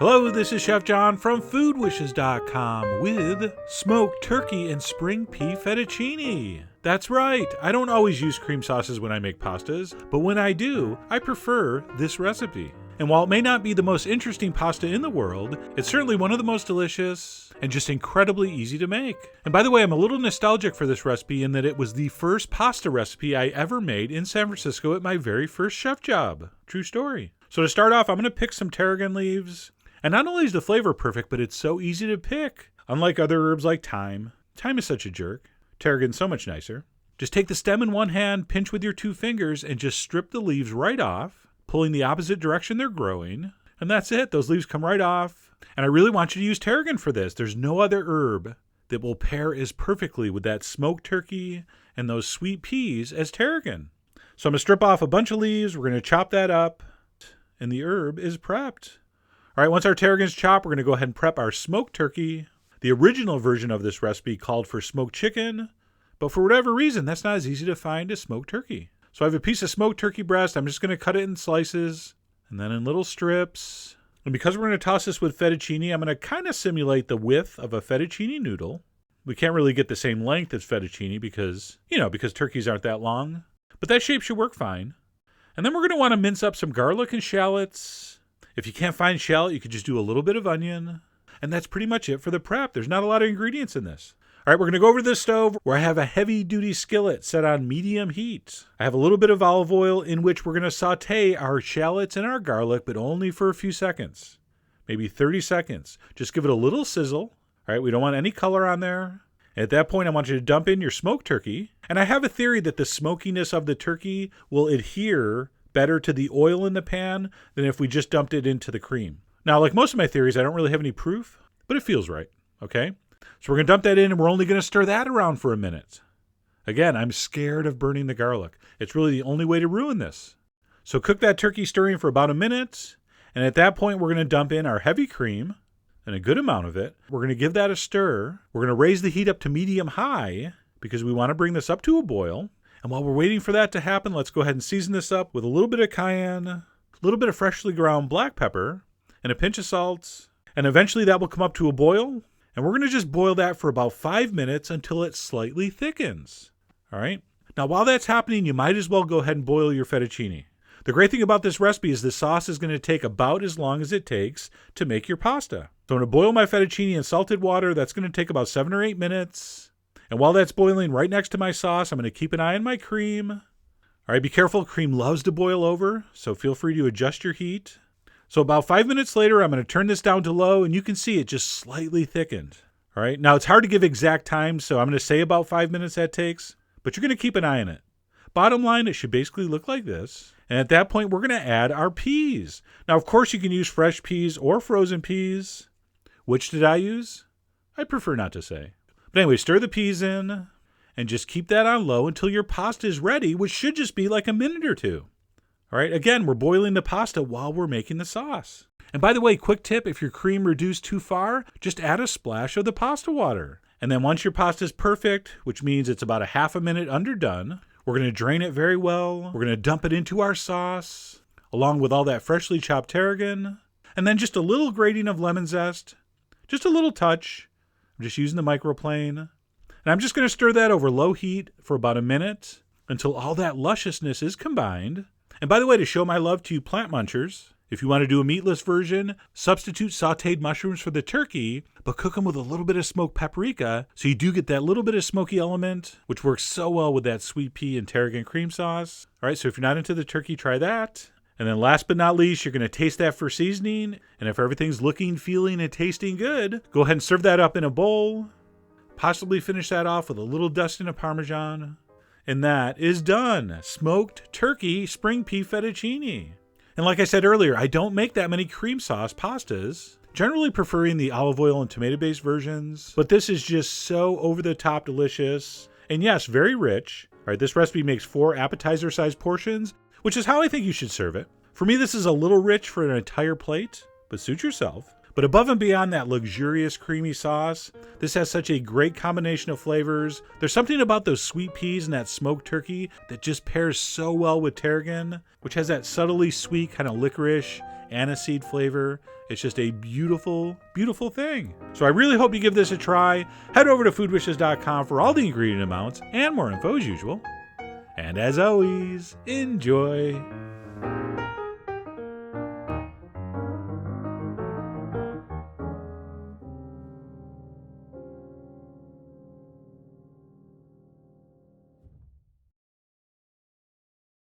Hello, this is Chef John from foodwishes.com with smoked turkey and spring pea fettuccine. That's right, I don't always use cream sauces when I make pastas, but when I do, I prefer this recipe. And while it may not be the most interesting pasta in the world, it's certainly one of the most delicious and just incredibly easy to make. And by the way, I'm a little nostalgic for this recipe in that it was the first pasta recipe I ever made in San Francisco at my very first chef job. True story. So to start off, I'm going to pick some tarragon leaves. And not only is the flavor perfect, but it's so easy to pick. Unlike other herbs like thyme. Thyme is such a jerk. Tarragon's so much nicer. Just take the stem in one hand, pinch with your 2 fingers, and just strip the leaves right off, pulling the opposite direction they're growing. And that's it. Those leaves come right off. And I really want you to use tarragon for this. There's no other herb that will pair as perfectly with that smoked turkey and those sweet peas as tarragon. So I'm going to strip off a bunch of leaves. We're going to chop that up. And the herb is prepped. All right, once our tarragon's chopped, we're going to go ahead and prep our smoked turkey. The original version of this recipe called for smoked chicken, but for whatever reason, that's not as easy to find as smoked turkey. So I have a piece of smoked turkey breast. I'm just going to cut it in slices and then in little strips. And because we're going to toss this with fettuccine, I'm going to kind of simulate the width of a fettuccine noodle. We can't really get the same length as fettuccine because turkeys aren't that long, but that shape should work fine. And then we're going to want to mince up some garlic and shallots. If you can't find shallot, you could just do a little bit of onion. And that's pretty much it for the prep. There's not a lot of ingredients in this. All right, we're going to go over to the stove where I have a heavy-duty skillet set on medium heat. I have a little bit of olive oil in which we're going to saute our shallots and our garlic, but only for a few seconds. Maybe 30 seconds. Just give it a little sizzle. All right, we don't want any color on there. And at that point, I want you to dump in your smoked turkey. And I have a theory that the smokiness of the turkey will adhere better to the oil in the pan than if we just dumped it into the cream. Now, like most of my theories, I don't really have any proof, but it feels right, okay? So we're going to dump that in, and we're only going to stir that around for a minute. Again, I'm scared of burning the garlic. It's really the only way to ruin this. So cook that turkey stirring for about a minute, and at that point, we're going to dump in our heavy cream, and a good amount of it. We're going to give that a stir. We're going to raise the heat up to medium-high because we want to bring this up to a boil. And while we're waiting for that to happen, let's go ahead and season this up with a little bit of cayenne, a little bit of freshly ground black pepper, and a pinch of salt. And eventually that will come up to a boil. And we're going to just boil that for about 5 minutes until it slightly thickens. All right? Now, while that's happening, you might as well go ahead and boil your fettuccine. The great thing about this recipe is the sauce is going to take about as long as it takes to make your pasta. So I'm going to boil my fettuccine in salted water. That's going to take about 7 or 8 minutes. And while that's boiling right next to my sauce, I'm going to keep an eye on my cream. All right, be careful. Cream loves to boil over, so feel free to adjust your heat. So about 5 minutes later, I'm going to turn this down to low, and you can see it just slightly thickened. All right, now it's hard to give exact time, so I'm going to say about 5 minutes that takes, but you're going to keep an eye on it. Bottom line, it should basically look like this. And at that point, we're going to add our peas. Now, of course, you can use fresh peas or frozen peas. Which did I use? I prefer not to say. But anyway, stir the peas in and just keep that on low until your pasta is ready, which should just be like a minute or two. All right, again, we're boiling the pasta while we're making the sauce. And by the way, quick tip, if your cream reduced too far, just add a splash of the pasta water. And then once your pasta is perfect, which means it's about a half a minute underdone, we're going to drain it very well. We're going to dump it into our sauce, along with all that freshly chopped tarragon, and then just a little grating of lemon zest, just a little touch. I'm just using the microplane. And I'm just going to stir that over low heat for about a minute until all that lusciousness is combined. And by the way, to show my love to you plant munchers, if you want to do a meatless version, substitute sauteed mushrooms for the turkey, but cook them with a little bit of smoked paprika so you do get that little bit of smoky element, which works so well with that sweet pea and tarragon cream sauce. All right, so if you're not into the turkey, try that. And then last but not least, you're going to taste that for seasoning. And if everything's looking, feeling, and tasting good, go ahead and serve that up in a bowl. Possibly finish that off with a little dusting of Parmesan. And that is done. Smoked turkey spring pea fettuccine. And like I said earlier, I don't make that many cream sauce pastas, generally preferring the olive oil and tomato-based versions. But this is just so over-the-top delicious. And yes, very rich. All right, this recipe makes 4 appetizer-sized portions, which is how I think you should serve it. For me, this is a little rich for an entire plate, but suit yourself. But above and beyond that luxurious creamy sauce, this has such a great combination of flavors. There's something about those sweet peas and that smoked turkey that just pairs so well with tarragon, which has that subtly sweet kind of licorice aniseed flavor. It's just a beautiful, beautiful thing. So I really hope you give this a try. Head over to foodwishes.com for all the ingredient amounts and more info as usual. And as always, enjoy.